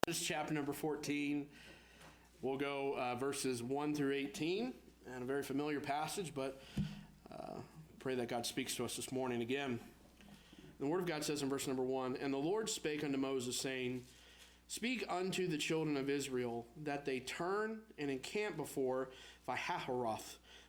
Exodus chapter number 14. We'll go verses 1 through 18, and a very familiar passage, but pray that God speaks to us this morning again. The Word of God says in verse number 1, "And the Lord spake unto Moses, saying, Speak unto the children of Israel, that they turn and encamp before Pharaoh,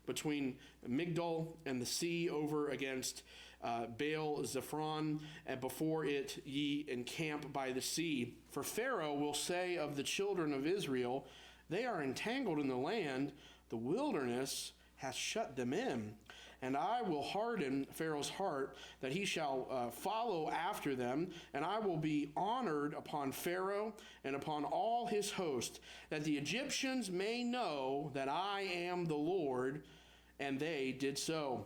between Migdol and the sea, over against Baal Zephron, and before it ye encamp by the sea. For Pharaoh will say of the children of Israel, They are entangled in the land, the wilderness hath shut them in. And I will harden Pharaoh's heart, that he shall follow after them, and I will be honored upon Pharaoh and upon all his host, that the Egyptians may know that I am the Lord. And they did so.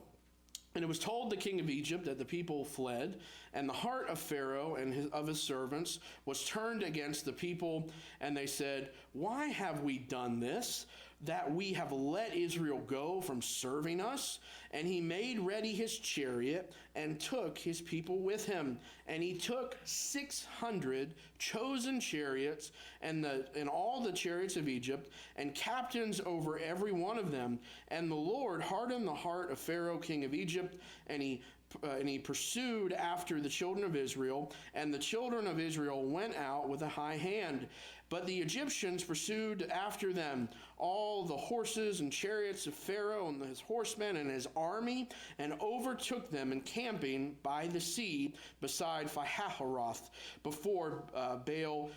And it was told the king of Egypt that the people fled, and the heart of Pharaoh and of his servants was turned against the people, and they said, Why have we done this, that we have let Israel go from serving us? And he made ready his chariot, and took his people with him. And he took 600 chosen chariots, and all the chariots of Egypt, and captains over every one of them. And the Lord hardened the heart of Pharaoh king of Egypt, and he pursued after the children of Israel, and the children of Israel went out with a high hand. But the Egyptians pursued after them all the horses and chariots of Pharaoh and his horsemen and his army, and overtook them encamping by the sea beside Pharaoh, before Baal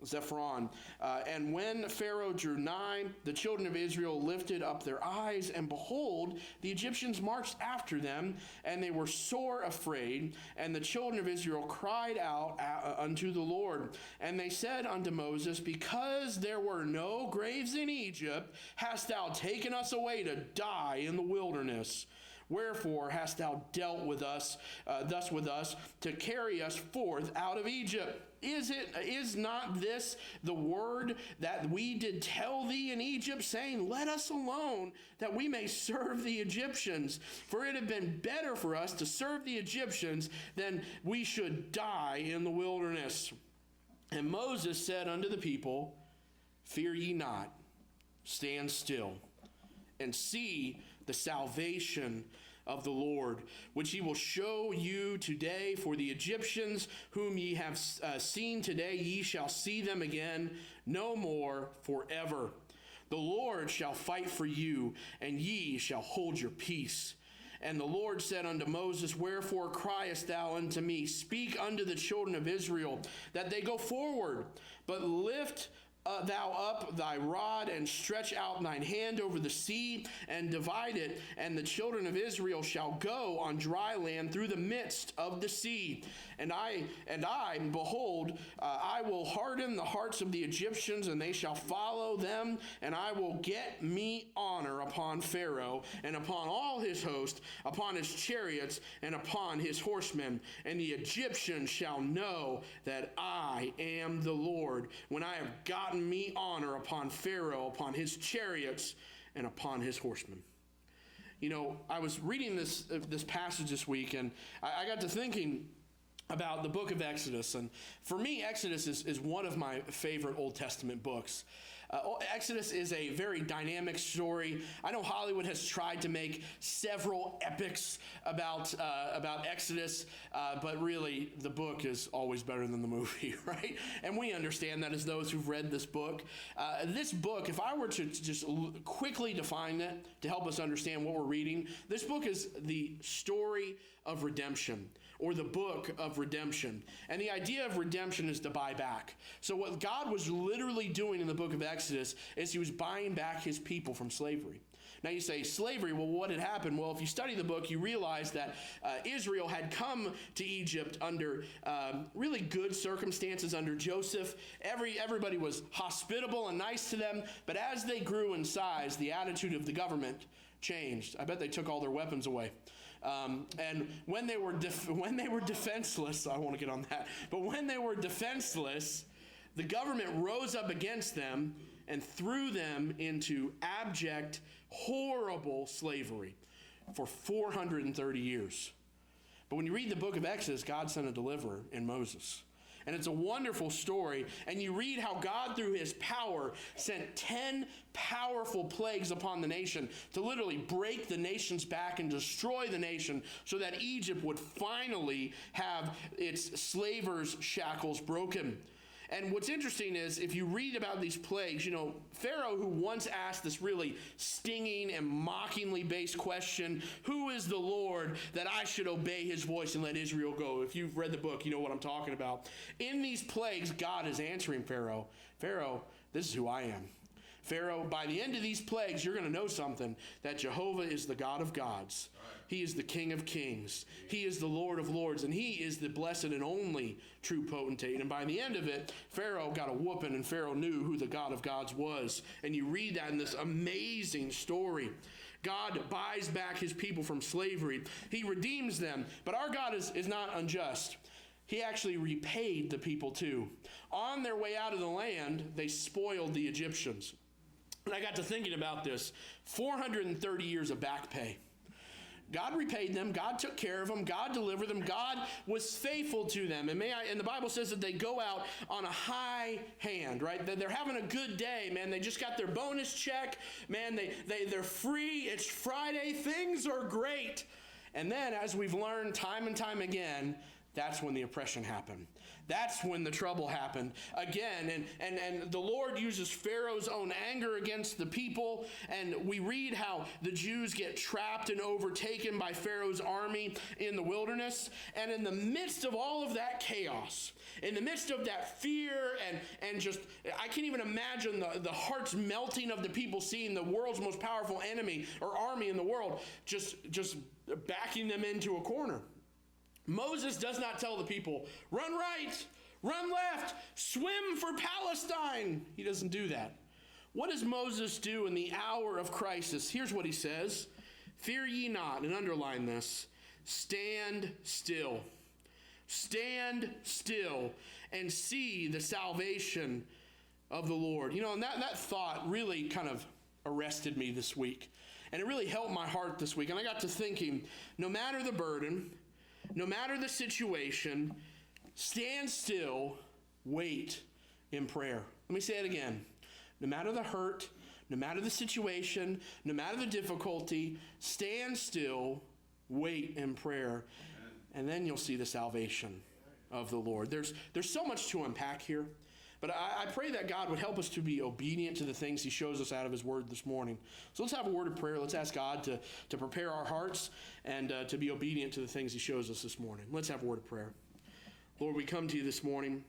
Zephron. And when Pharaoh drew nigh, the children of Israel lifted up their eyes, and behold, the Egyptians marched after them, and they were sore afraid. And the children of Israel cried out unto the Lord. And they said unto Moses, Because there were no graves in Egypt, hast thou taken us away to die in the wilderness? Wherefore hast thou dealt with us, thus with us, to carry us forth out of Egypt? Is not this the word that we did tell thee in Egypt, saying, Let us alone, that we may serve the Egyptians? For it had been better for us to serve the Egyptians than we should die in the wilderness. And Moses said unto the people, Fear ye not, stand still, and see the salvation of the Lord, which he will show you today. For the Egyptians whom ye have seen today, ye shall see them again no more forever. The Lord shall fight for you, and ye shall hold your peace. And the Lord said unto Moses, Wherefore criest thou unto me? Speak unto the children of Israel, that they go forward, but lift thou up thy rod, and stretch out thine hand over the sea, and divide it, and the children of Israel shall go on dry land through the midst of the sea. And I, behold, I will harden the hearts of the Egyptians, and they shall follow them, and I will get me honor upon Pharaoh, and upon all his host, upon his chariots, and upon his horsemen. And the Egyptians shall know that I am the Lord, when I have gotten me honor upon Pharaoh, upon his chariots, and upon his horsemen. You know, I was reading this passage this week, and I got to thinking about the book of Exodus. And for me, Exodus is one of my favorite Old Testament books. Exodus is a very dynamic story. I know Hollywood has tried to make several epics about Exodus, but really the book is always better than the movie, right? And we understand that as those who've read this book. This book, if I were to just quickly define it to help us understand what we're reading, this book is the story of redemption, or the book of redemption. And the idea of redemption is to buy back. So what God was literally doing in the book of Exodus is he was buying back his people from slavery. Now you say, slavery, well, what had happened? Well, if you study the book, you realize that Israel had come to Egypt under really good circumstances under Joseph. Everybody was hospitable and nice to them, but as they grew in size, the attitude of the government changed. I bet they took all their weapons away. And when they were defenseless, I want to get on that, but when they were defenseless, the government rose up against them and threw them into abject, horrible slavery for 430 years. But when you read the book of Exodus, God sent a deliverer in Moses. And it's a wonderful story. And you read how God, through his power, sent 10 powerful plagues upon the nation to literally break the nation's back and destroy the nation so that Egypt would finally have its slavers' shackles broken. And what's interesting is, if you read about these plagues, Pharaoh, who once asked this really stinging and mockingly based question, who is the Lord that I should obey his voice and let Israel go? If you've read the book, you know what I'm talking about. In these plagues, God is answering Pharaoh, Pharaoh, this is who I am. Pharaoh, by the end of these plagues, you're going to know something, that Jehovah is the God of gods. He is the King of kings. He is the Lord of lords, and he is the blessed and only true potentate. And by the end of it, Pharaoh got a whooping, and Pharaoh knew who the God of gods was. And you read that in this amazing story. God buys back his people from slavery. He redeems them. But our God is not unjust. He actually repaid the people too. On their way out of the land, they spoiled the Egyptians. And I got to thinking about this. 430 years of back pay. God repaid them. God took care of them. God delivered them. God was faithful to them. And the Bible says that they go out on a high hand, right? They're having a good day, man. They just got their bonus check. Man, they're free. It's Friday. Things are great. And then, as we've learned time and time again, that's when the oppression happened. That's when the trouble happened again. And the Lord uses Pharaoh's own anger against the people. And we read how the Jews get trapped and overtaken by Pharaoh's army in the wilderness. And in the midst of all of that chaos, in the midst of that fear and just, I can't even imagine the hearts melting of the people seeing the world's most powerful enemy or army in the world just backing them into a corner. Moses does not tell the people, run right, run left, swim for Palestine. He doesn't do that. What does Moses do in the hour of crisis? Here's what he says. Fear ye not, and underline this, stand still. Stand still and see the salvation of the Lord. And that thought really kind of arrested me this week. And it really helped my heart this week. And I got to thinking, no matter the burden, no matter the situation, stand still, wait in prayer. Let me say it again. No matter the hurt, no matter the situation, no matter the difficulty, stand still, wait in prayer, and then you'll see the salvation of the Lord. There's so much to unpack here, but I pray that God would help us to be obedient to the things he shows us out of his word this morning. So let's have a word of prayer. Let's ask God to prepare our hearts and to be obedient to the things he shows us this morning. Let's have a word of prayer. Lord, we come to you this morning,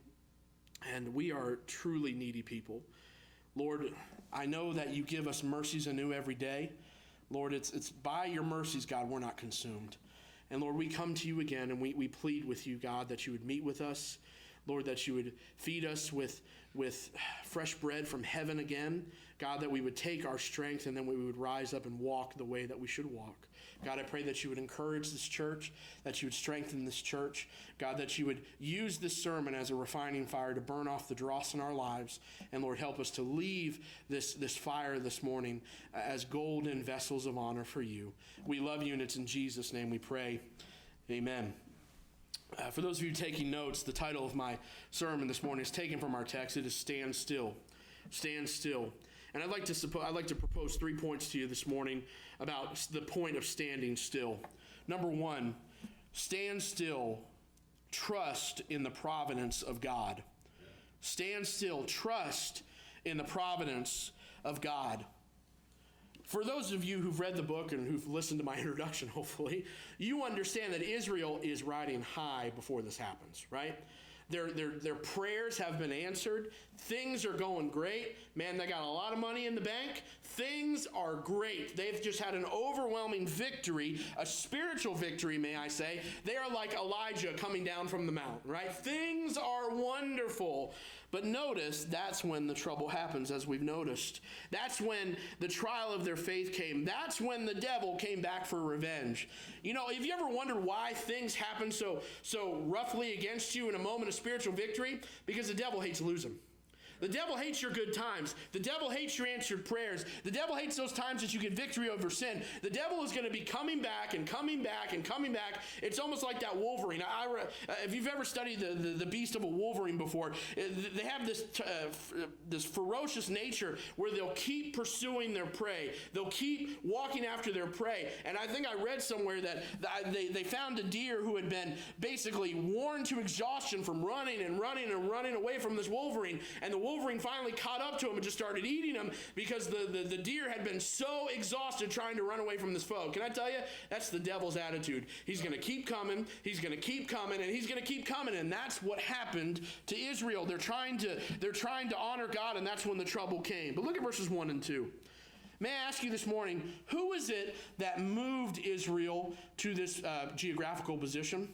and we are truly needy people. Lord, I know that you give us mercies anew every day. Lord, it's by your mercies, God, we're not consumed. And Lord, we come to you again, and we plead with you, God, that you would meet with us. Lord, that you would feed us with fresh bread from heaven again. God, that we would take our strength and then we would rise up and walk the way that we should walk. God, I pray that you would encourage this church, that you would strengthen this church. God, that you would use this sermon as a refining fire to burn off the dross in our lives. And Lord, help us to leave this fire this morning as golden vessels of honor for you. We love you, and it's in Jesus' name we pray. Amen. For those of you taking notes, the title of my sermon this morning is taken from our text. It is Stand Still. Stand Still. And I'd like to propose 3 points to you this morning about the point of standing still. Number one, stand still. Trust in the providence of God. Stand still. Trust in the providence of God. For those of you who've read the book and who've listened to my introduction, hopefully, you understand that Israel is riding high before this happens, right? Their prayers have been answered. Things are going great. Man, they got a lot of money in the bank. Things are great. They've just had an overwhelming victory, a spiritual victory, may I say. They are like Elijah coming down from the mountain, right? Things are wonderful. But notice, that's when the trouble happens, as we've noticed. That's when the trial of their faith came. That's when the devil came back for revenge. Have you ever wondered why things happen so roughly against you in a moment of spiritual victory? Because the devil hates losing. The devil hates your good times. The devil hates your answered prayers. The devil hates those times that you get victory over sin. The devil is going to be coming back and coming back and coming back. It's almost like that Wolverine. If you've ever studied the beast of a Wolverine before, they have this ferocious nature where they'll keep pursuing their prey. They'll keep walking after their prey. And I think I read somewhere that they found a deer who had been basically worn to exhaustion from running and running and running away from this Wolverine. And the Wolverine finally caught up to him and just started eating him because the deer had been so exhausted trying to run away from this foe. Can I tell you? That's the devil's attitude. He's going to keep coming. He's going to keep coming, and he's going to keep coming. And that's what happened to Israel. They're trying to honor God, and that's when the trouble came. But look at verses 1 and 2. May I ask you this morning, who is it that moved Israel to this geographical position?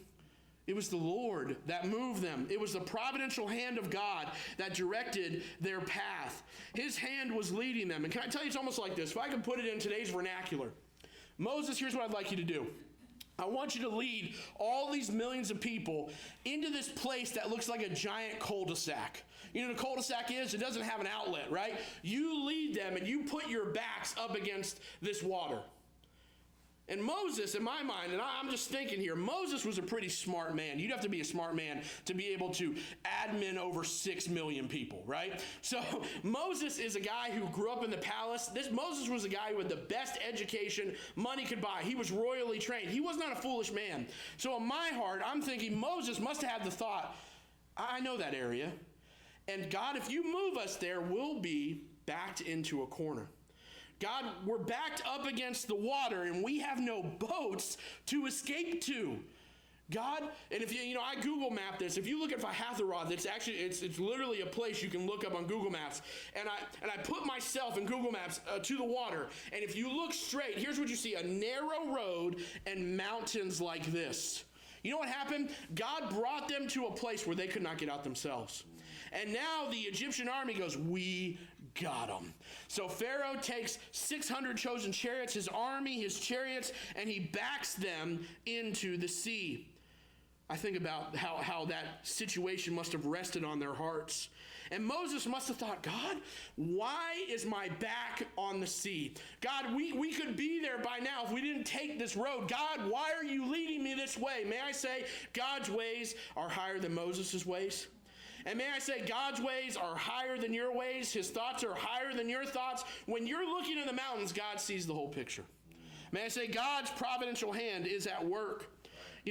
It was the Lord that moved them. It was the providential hand of God that directed their path. His hand was leading them. And can I tell you, it's almost like this. If I could put it in today's vernacular. Moses, here's what I'd like you to do. I want you to lead all these millions of people into this place that looks like a giant cul-de-sac. You know what a cul-de-sac is? It doesn't have an outlet, right? You lead them and you put your backs up against this water. And Moses, in my mind, and I'm just thinking here, Moses was a pretty smart man. You'd have to be a smart man to be able to admin over 6 million people, right? So Moses is a guy who grew up in the palace. Moses was a guy who had the best education money could buy. He was royally trained. He was not a foolish man. So in my heart, I'm thinking Moses must have had the thought, I know that area. And God, if you move us there, we'll be backed into a corner. God, we're backed up against the water and we have no boats to escape to. God, and if I Google map this. If you look at Pharaoh, it's literally a place you can look up on Google Maps. And I put myself in Google Maps to the water. And if you look straight, here's what you see: a narrow road and mountains like this. You know what happened? God brought them to a place where they could not get out themselves. And now the Egyptian army goes, we got them. So Pharaoh takes 600 chosen chariots, his army, his chariots, and he backs them into the sea. I think about how that situation must have rested on their hearts. And Moses must have thought, God, why is my back on the sea? God, we could be there by now if we didn't take this road. God, why are you leading me this way? May I say, God's ways are higher than Moses' ways? And may I say, God's ways are higher than your ways. His thoughts are higher than your thoughts. When you're looking in the mountains, God sees the whole picture. May I say, God's providential hand is at work.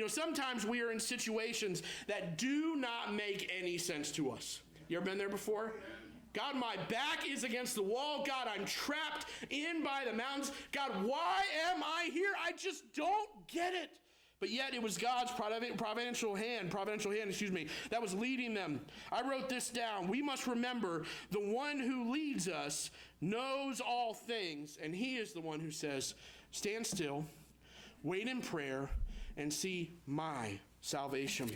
Sometimes we are in situations that do not make any sense to us. You ever been there before? God, my back is against the wall. God, I'm trapped in by the mountains. God, why am I here? I just don't get it. But yet it was God's providential hand, that was leading them. I wrote this down. We must remember the one who leads us knows all things, and he is the one who says, stand still, wait in prayer, and see my salvation.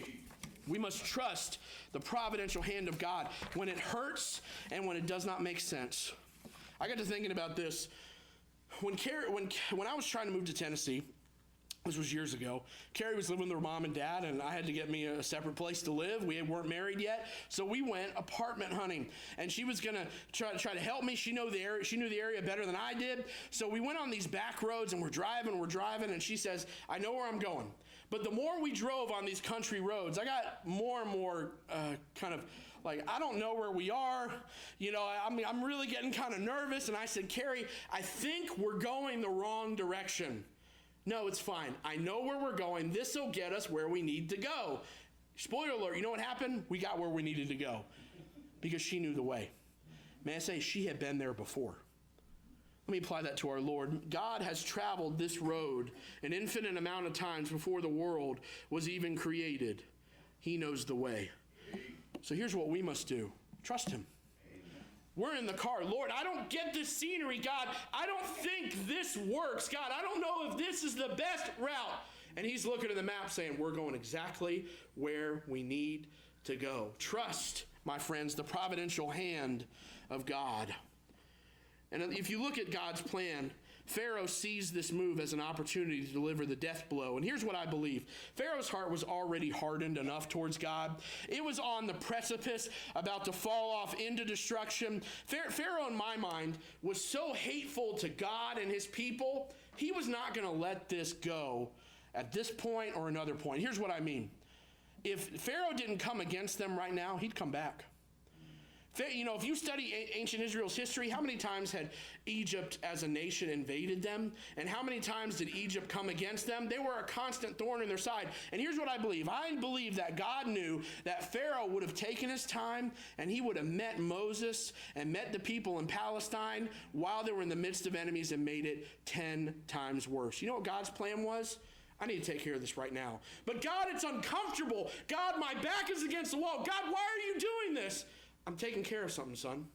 We must trust the providential hand of God when it hurts and when it does not make sense. I got to thinking about this. When I was trying to move to Tennessee, this was years ago, Carrie was living with her mom and dad, and I had to get me a separate place to live. We weren't married yet, so we went apartment hunting. And she was going to try to help me. She knew the area better than I did. So we went on these back roads, and we're driving, and she says, I know where I'm going. But the more we drove on these country roads, I got more and more kind of like, I don't know where we are. I'm really getting kind of nervous. And I said, Carrie, I think we're going the wrong direction. No, it's fine. I know where we're going. This will get us where we need to go. Spoiler alert, you know what happened? We got where we needed to go because she knew the way. May I say, she had been there before. Let me apply that to our Lord. God has traveled this road an infinite amount of times before the world was even created. He knows the way. So here's what we must do. Trust him. We're in the car. Lord, I don't get this scenery, God. I don't think this works. God, I don't know if this is the best route. And he's looking at the map saying, we're going exactly where we need to go. Trust, my friends, the providential hand of God. And if you look at God's plan, Pharaoh sees this move as an opportunity to deliver the death blow. And here's what I believe. Pharaoh's heart was already hardened enough towards God. It was on the precipice, about to fall off into destruction. Pharaoh, in my mind, was so hateful to God and his people, he was not going to let this go at this point or another point. Here's what I mean. If Pharaoh didn't come against them right now, he'd come back. You know, if you study ancient Israel's history, how many times had Egypt as a nation invaded them? And how many times did Egypt come against them? They were a constant thorn in their side. And here's what I believe. I believe that God knew that Pharaoh would have taken his time and he would have met Moses and met the people in Palestine while they were in the midst of enemies and made it 10 times worse. You know what God's plan was? I need to take care of this right now. But God, it's uncomfortable. God, my back is against the wall. God, why are you doing this? I'm taking care of something, son.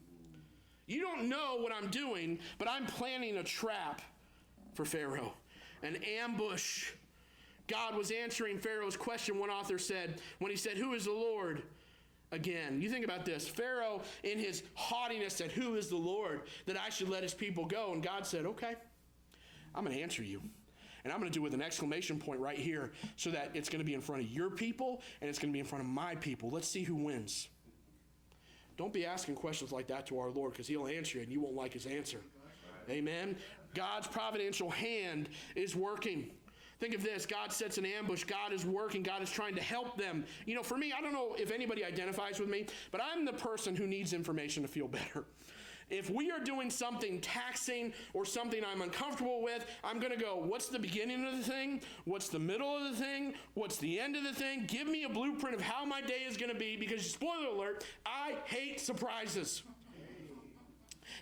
You don't know what I'm doing, but I'm planning a trap for Pharaoh, an ambush. God was answering Pharaoh's question, one author said, when he said, "Who is the Lord?" Again, you think about this. Pharaoh, in his haughtiness, said, "Who is the Lord that I should let his people go?" And God said, "Okay, I'm going to answer you. And I'm going to do it with an exclamation point right here so that it's going to be in front of your people and it's going to be in front of my people. Let's see who wins." Don't be asking questions like that to our Lord, because he'll answer you and you won't like his answer. Amen. God's providential hand is working. Think of this. God sets an ambush. God is working. God is trying to help them. You know, for me, I don't know if anybody identifies with me, but I'm the person who needs information to feel better. If we are doing something taxing or something I'm uncomfortable with, I'm going to go, what's the beginning of the thing? What's the middle of the thing? What's the end of the thing? Give me a blueprint of how my day is going to be, because, spoiler alert, I hate surprises.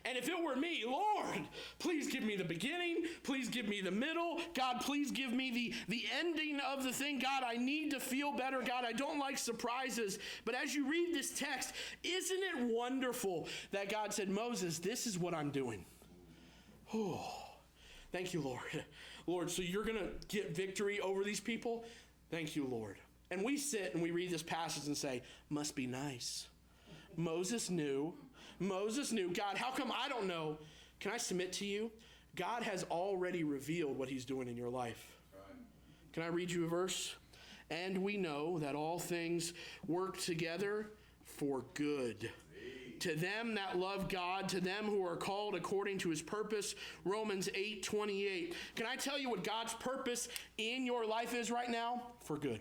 And if it were me, Lord, please give me the beginning. Please give me the middle. God, please give me the ending of the thing. God, I need to feel better. God, I don't like surprises. But as you read this text, isn't it wonderful that God said, "Moses, this is what I'm doing." Oh, thank you, Lord. Lord, so you're going to get victory over these people? Thank you, Lord. And we sit and we read this passage and say, must be nice. Moses knew. God, how come I don't know? Can I submit to you? God has already revealed what he's doing in your life. Can I read you a verse? "And we know that all things work together for good to them that love God, to them who are called according to his purpose." Romans 8:28. Can I tell you what God's purpose in your life is right now? For good.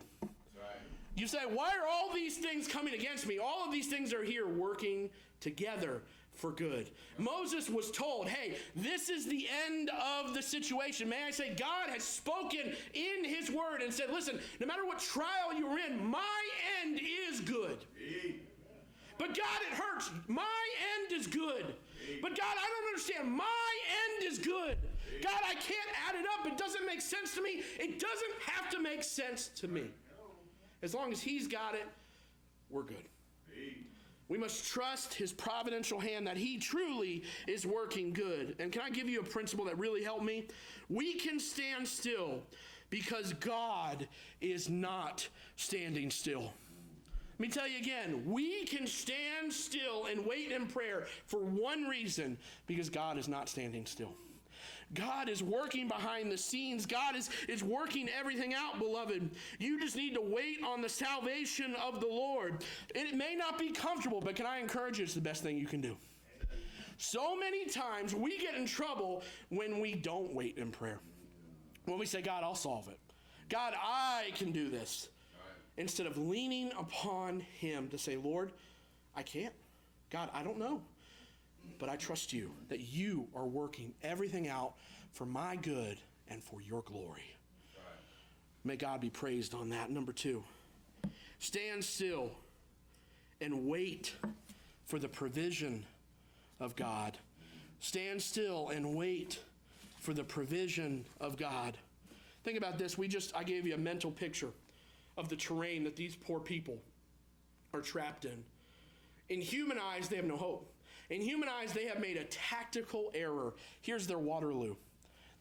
You say, why are all these things coming against me? All of these things are here working together for good. Moses was told, hey, this is the end of the situation. May I say, God has spoken in his word and said, listen, no matter what trial you're in, my end is good. But God, it hurts. My end is good. But God, I don't understand. My end is good. God, I can't add it up. It doesn't make sense to me. It doesn't have to make sense to me. As long as he's got it, we're good. We must trust his providential hand that he truly is working good. And can I give you a principle that really helped me? We can stand still because God is not standing still. Let me tell you again, we can stand still and wait in prayer for one reason, because God is not standing still. God is working behind the scenes. God is working everything out, beloved. You just need to wait on the salvation of the Lord. It may not be comfortable, but can I encourage you, it's the best thing you can do. So many times we get in trouble when we don't wait in prayer. When we say, God, I'll solve it. God, I can do this. Instead of leaning upon him to say, Lord, I can't. God, I don't know. But I trust you that you are working everything out for my good and for your glory. May God be praised on that. Number 2, stand still and wait for the provision of God. Stand still and wait for the provision of God. Think about this. I gave you a mental picture of the terrain that these poor people are trapped in. In human eyes, they have no hope. In human eyes, they have made a tactical error. Here's their Waterloo.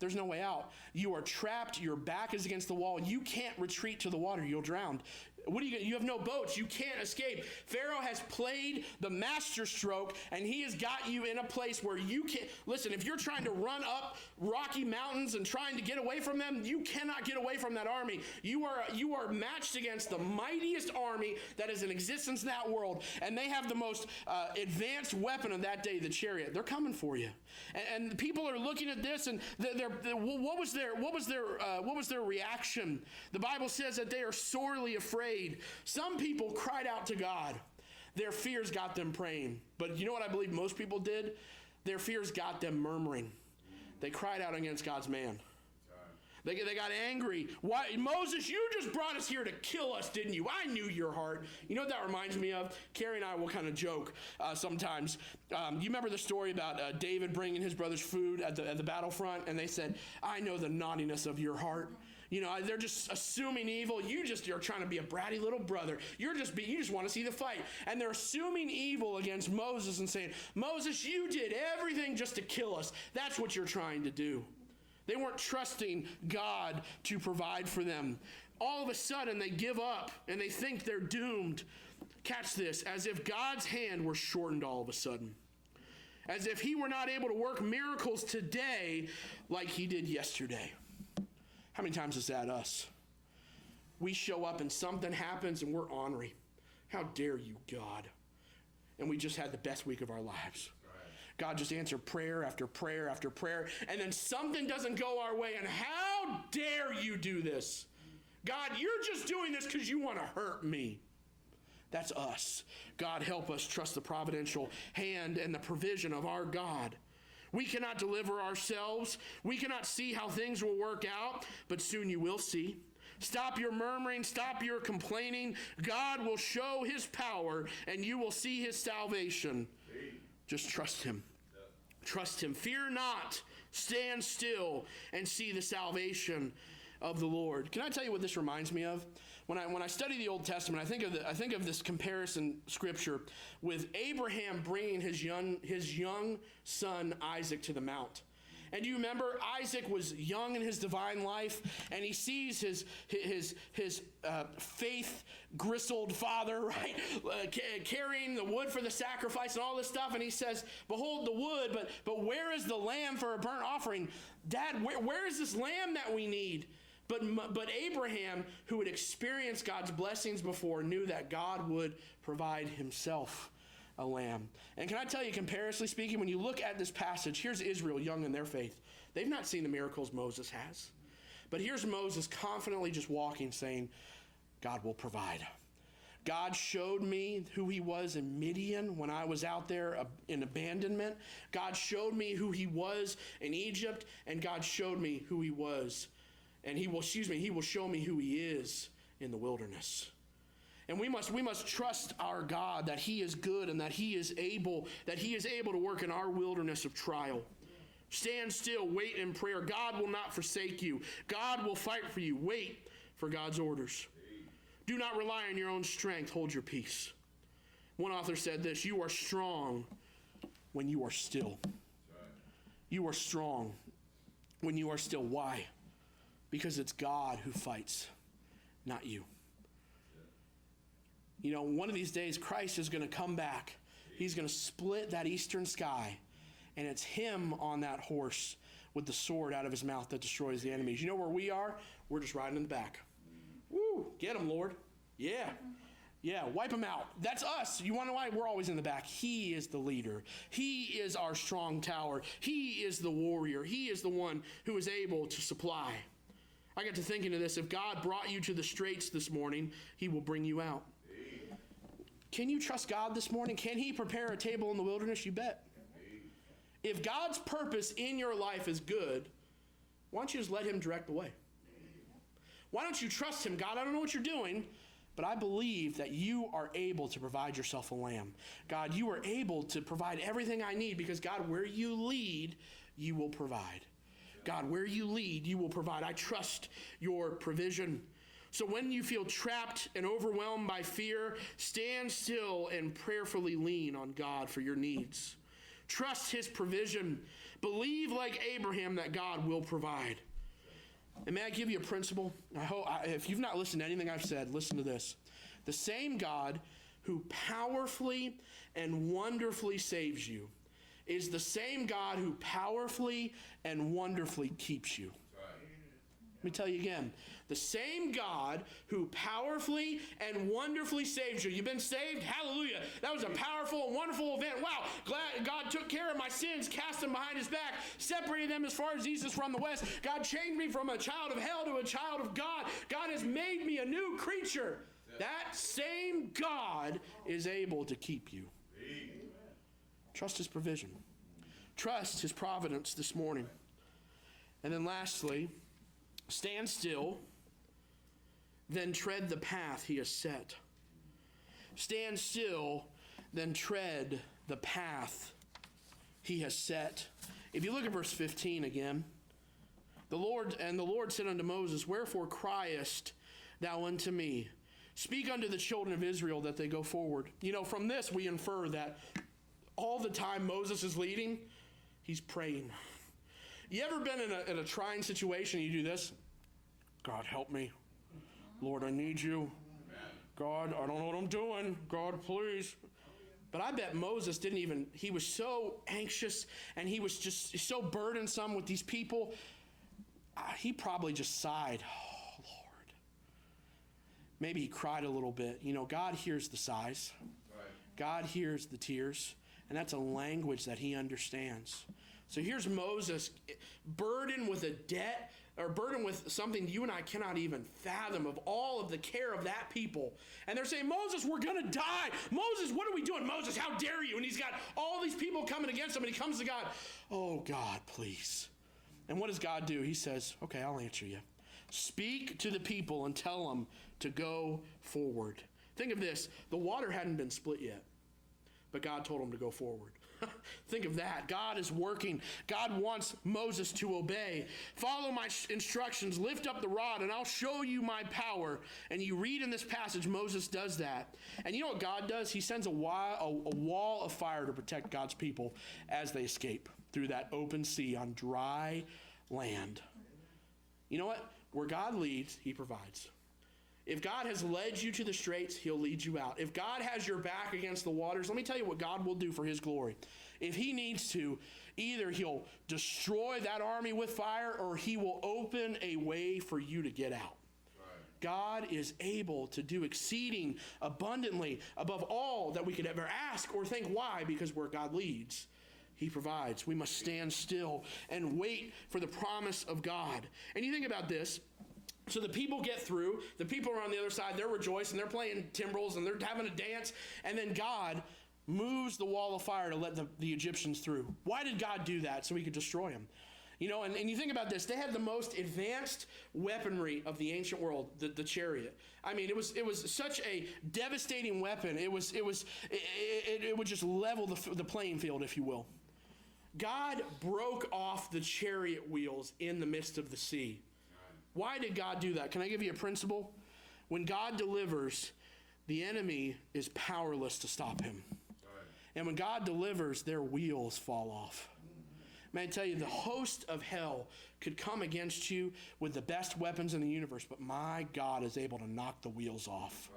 There's no way out. You are trapped. Your back is against the wall. You can't retreat to the water. You'll drown. What do you have no boats. You can't escape. Pharaoh has played the master stroke, and he has got you in a place where you can't. Listen, if you're trying to run up rocky mountains and trying to get away from them, you cannot get away from that army. You are matched against the mightiest army that is in existence in that world, and they have the most advanced weapon of that day, the chariot. They're coming for you, and people are looking at this, and what was their reaction? The Bible says that they are sorely afraid. Some people cried out to God. Their fears got them praying. But you know what I believe most people did? Their fears got them murmuring. They cried out against God's man. They got angry. Why, Moses, you just brought us here to kill us, didn't you? I knew your heart. You know what that reminds me of? Carrie and I will kind of joke sometimes. You remember the story about David bringing his brothers food at the battlefront, and they said, I know the naughtiness of your heart. You know, they're just assuming evil. You're trying to be a bratty little brother. You just want to see the fight. And they're assuming evil against Moses and saying, Moses, you did everything just to kill us. That's what you're trying to do. They weren't trusting God to provide for them. All of a sudden, they give up and they think they're doomed. Catch this, as if God's hand were shortened all of a sudden. As if he were not able to work miracles today like he did yesterday. How many times is that us? We show up and something happens and we're ornery. How dare you, God? And we just had the best week of our lives. God just answered prayer after prayer after prayer, and then something doesn't go our way, and how dare you do this? God, you're just doing this because you want to hurt me. That's us. God, help us trust the providential hand and the provision of our God. We cannot deliver ourselves. We cannot see how things will work out, but soon you will see. Stop your murmuring. Stop your complaining. God will show his power, and you will see his salvation. Just trust him. Trust him. Fear not. Stand still and see the salvation of the Lord. Can I tell you what this reminds me of? When I study the Old Testament, I think of this comparison scripture with Abraham bringing his young son Isaac to the mount. And you remember Isaac was young in his divine life, and he sees his faith gristled father, right, carrying the wood for the sacrifice and all this stuff, and he says, "Behold the wood, but where is the lamb for a burnt offering? Dad, where is this lamb that we need?" But Abraham, who had experienced God's blessings before, knew that God would provide himself a lamb. And can I tell you, comparatively speaking, when you look at this passage, here's Israel young in their faith. They've not seen the miracles Moses has. But here's Moses confidently just walking, saying, God will provide. God showed me who he was in Midian when I was out there in abandonment. God showed me who he was in Egypt, and God showed me who he was. And he will show me who he is in the wilderness. And we must trust our God that he is good and that he is able to work in our wilderness of trial. Stand still, wait in prayer. God will not forsake you. God will fight for you. Wait for God's orders. Do not rely on your own strength. Hold your peace. One author said this, you are strong when you are still. You are strong when you are still. Why? Because it's God who fights, not you. You know, one of these days, Christ is going to come back. He's going to split that eastern sky, and it's him on that horse with the sword out of his mouth that destroys the enemies. You know where we are? We're just riding in the back. Woo! Get him, Lord. Yeah. Yeah, wipe him out. That's us. You want to know why? We're always in the back. He is the leader. He is our strong tower. He is the warrior. He is the one who is able to supply. I got to thinking of this. If God brought you to the straits this morning, he will bring you out. Can you trust God this morning? Can he prepare a table in the wilderness? You bet. If God's purpose in your life is good, why don't you just let him direct the way? Why don't you trust him? God, I don't know what you're doing, but I believe that you are able to provide yourself a lamb. God, you are able to provide everything I need because, God, where you lead, you will provide. God, where you lead, you will provide. I trust your provision. So when you feel trapped and overwhelmed by fear, stand still and prayerfully lean on God for your needs. Trust his provision. Believe like Abraham that God will provide. And may I give you a principle? If you've not listened to anything I've said, listen to this. The same God who powerfully and wonderfully saves you is the same God who powerfully and wonderfully keeps you. Let me tell you again. The same God who powerfully and wonderfully saves you. You've been saved? Hallelujah. That was a powerful and wonderful event. Wow. Glad God took care of my sins, cast them behind his back, separated them as far as east is from the west. God changed me from a child of hell to a child of God. God has made me a new creature. That same God is able to keep you. Trust his provision. Trust his providence this morning. And then lastly, stand still, then tread the path he has set. Stand still, then tread the path he has set. If you look at verse 15 again, the Lord said unto Moses, wherefore criest thou unto me? Speak unto the children of Israel that they go forward. From this we infer that all the time Moses is leading, he's praying. You ever been in a trying situation, you do this? God, help me. Lord, I need you. God, I don't know what I'm doing. God, please. But I bet Moses he was so anxious and he was just so burdensome with these people. He probably just sighed. Oh, Lord. Maybe he cried a little bit. God hears the sighs. God hears the tears. And that's a language that he understands. So here's Moses burdened with a debt, or burdened with something you and I cannot even fathom, of all of the care of that people. And they're saying, Moses, we're going to die. Moses, what are we doing? Moses, how dare you? And he's got all these people coming against him, and he comes to God. Oh, God, please. And what does God do? He says, okay, I'll answer you. Speak to the people and tell them to go forward. Think of this. The water hadn't been split yet, but God told him to go forward. Think of that. God is working. God wants Moses to obey. Follow my instructions. Lift up the rod, and I'll show you my power. And you read in this passage, Moses does that. And you know what God does? He sends a wall of fire to protect God's people as they escape through that open sea on dry land. You know what? Where God leads, he provides. If God has led you to the straits, he'll lead you out. If God has your back against the waters, let me tell you what God will do for his glory. If he needs to, either he'll destroy that army with fire, or he will open a way for you to get out. Right. God is able to do exceeding abundantly above all that we could ever ask or think. Why? Because where God leads, he provides. We must stand still and wait for the promise of God. And you think about this. So the people get through. The people are on the other side. They're rejoicing. They're playing timbrels, and they're having a dance. And then God moves the wall of fire to let the Egyptians through. Why did God do that? So he could destroy them. And you think about this. They had the most advanced weaponry of the ancient world, the chariot. I mean, it was such a devastating weapon. It would just level the playing field, if you will. God broke off the chariot wheels in the midst of the sea. Why did God do that? Can I give you a principle? When God delivers, the enemy is powerless to stop him. And when God delivers, their wheels fall off. May I tell you, the host of hell could come against you with the best weapons in the universe, but my God is able to knock the wheels off.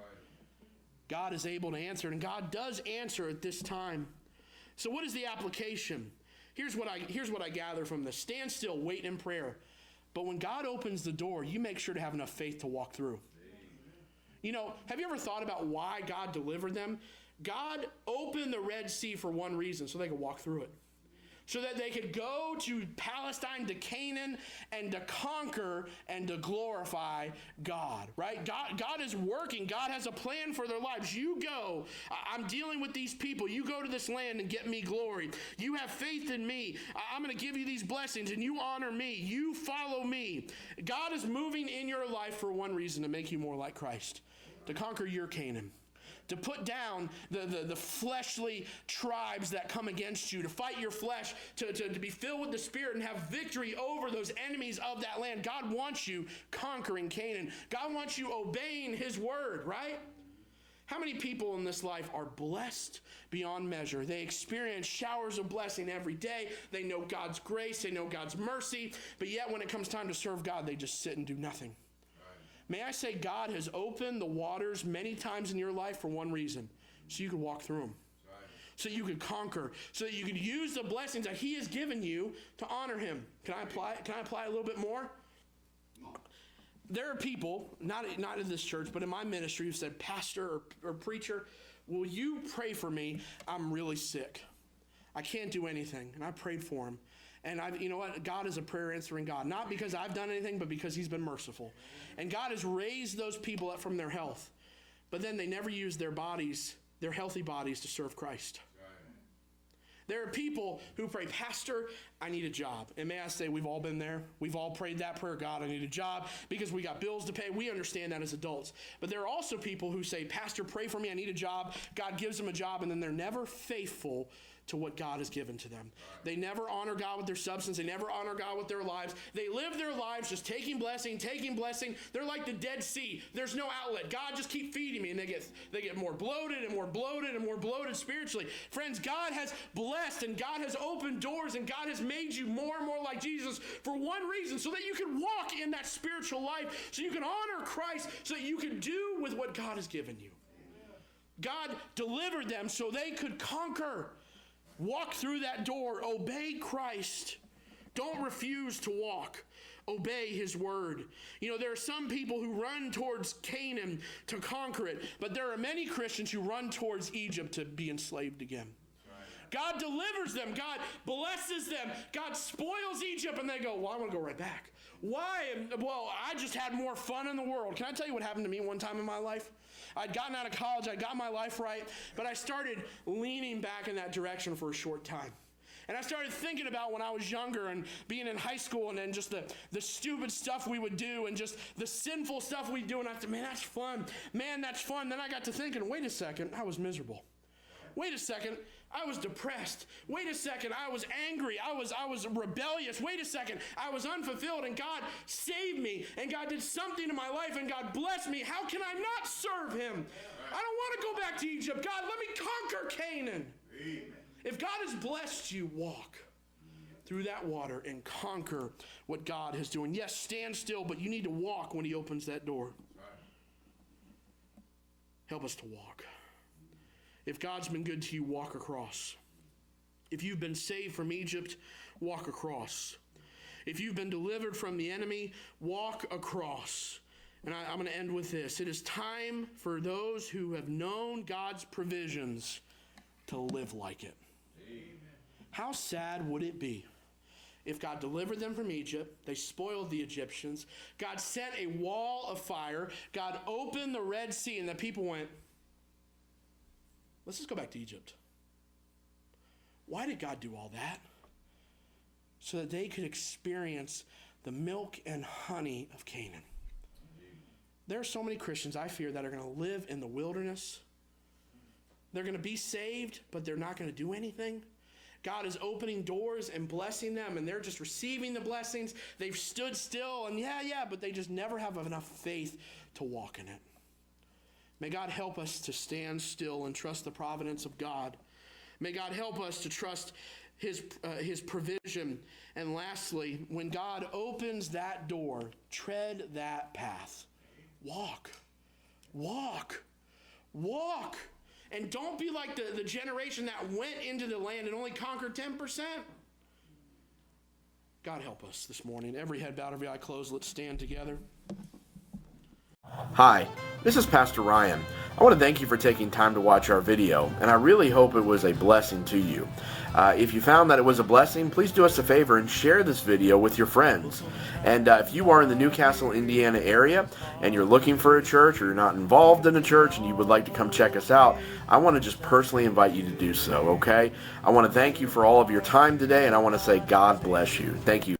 God is able to answer, and God does answer at this time. So what is the application? Here's what I gather from this. Stand still, wait in prayer. But when God opens the door, you make sure to have enough faith to walk through. Have you ever thought about why God delivered them? God opened the Red Sea for one reason, so they could walk through it. So that they could go to Palestine, to Canaan, and to conquer and to glorify God, right? God is working. God has a plan for their lives. You go. I'm dealing with these people. You go to this land and get me glory. You have faith in me. I'm going to give you these blessings, and you honor me. You follow me. God is moving in your life for one reason, to make you more like Christ, to conquer your Canaan. To put down the fleshly tribes that come against you, to fight your flesh, to be filled with the Spirit and have victory over those enemies of that land. God wants you conquering Canaan. God wants you obeying his word, right? How many people in this life are blessed beyond measure? They experience showers of blessing every day. They know God's grace. They know God's mercy. But yet when it comes time to serve God, they just sit and do nothing. May I say, God has opened the waters many times in your life for one reason, so you could walk through them, so you could conquer, so that you could use the blessings that he has given you to honor him. Can I apply a little bit more? There are people, not in this church, but in my ministry, who said, Pastor or preacher, will you pray for me? I'm really sick. I can't do anything. And I prayed for him. And you know what? God is a prayer answering God. Not because I've done anything, but because he's been merciful. And God has raised those people up from their health. But then they never use their bodies, their healthy bodies, to serve Christ. There are people who pray, Pastor, I need a job. And may I say, we've all been there. We've all prayed that prayer, God, I need a job, because we got bills to pay. We understand that as adults. But there are also people who say, Pastor, pray for me, I need a job. God gives them a job, and then they're never faithful to what God has given to them. They never honor God with their substance. They never honor God with their lives. They live their lives just taking blessing. They're like the Dead Sea. There's no outlet. God, just keep feeding me. And they get more bloated and more bloated and more bloated spiritually. Friends, God has blessed and God has opened doors and God has made you more and more like Jesus for one reason, so that you can walk in that spiritual life, so you can honor Christ, so that you can do with what God has given you. God delivered them so they could conquer. Walk through that door. Obey Christ. Don't refuse to walk. Obey his word. You know, there are some people who run towards Canaan to conquer it, but there are many Christians who run towards Egypt to be enslaved again. God delivers them. God blesses them. God spoils Egypt, and they go, well, I want to go right back. Why? Well, I just had more fun in the world. Can I tell you what happened to me one time in my life? I'd gotten out of college, I got my life right, but I started leaning back in that direction for a short time. And I started thinking about when I was younger and being in high school, and then just the stupid stuff we would do and just the sinful stuff we'd do. And I said, man, that's fun. Man, that's fun. Then I got to thinking, wait a second, I was miserable. Wait a second, I was depressed. Wait a second, I was angry. I was rebellious. Wait a second, I was unfulfilled, and God saved me, and God did something in my life, and God blessed me. How can I not serve him? I don't want to go back to Egypt. God, let me conquer Canaan. Amen. If God has blessed you, walk through that water and conquer what God is doing. Yes, stand still, but you need to walk when he opens that door. Help us to walk. If God's been good to you, walk across. If you've been saved from Egypt, walk across. If you've been delivered from the enemy, walk across. And I'm going to end with this. It is time for those who have known God's provisions to live like it. Amen. How sad would it be if God delivered them from Egypt, they spoiled the Egyptians, God sent a wall of fire, God opened the Red Sea, and the people went, let's just go back to Egypt. Why did God do all that? So that they could experience the milk and honey of Canaan. There are so many Christians, I fear, that are going to live in the wilderness. They're going to be saved, but they're not going to do anything. God is opening doors and blessing them, and they're just receiving the blessings. They've stood still, and but they just never have enough faith to walk in it. May God help us to stand still and trust the providence of God. May God help us to trust his provision. And lastly, when God opens that door, tread that path. Walk. Walk. Walk. And don't be like the generation that went into the land and only conquered 10%. God help us this morning. Every head bowed, every eye closed. Let's stand together. Hi, this is Pastor Ryan. I want to thank you for taking time to watch our video, and I really hope it was a blessing to you. If you found that it was a blessing, please do us a favor and share this video with your friends. And if you are in the Newcastle, Indiana area, and you're looking for a church, or you're not involved in a church, and you would like to come check us out, I want to just personally invite you to do so, okay? I want to thank you for all of your time today, and I want to say God bless you. Thank you.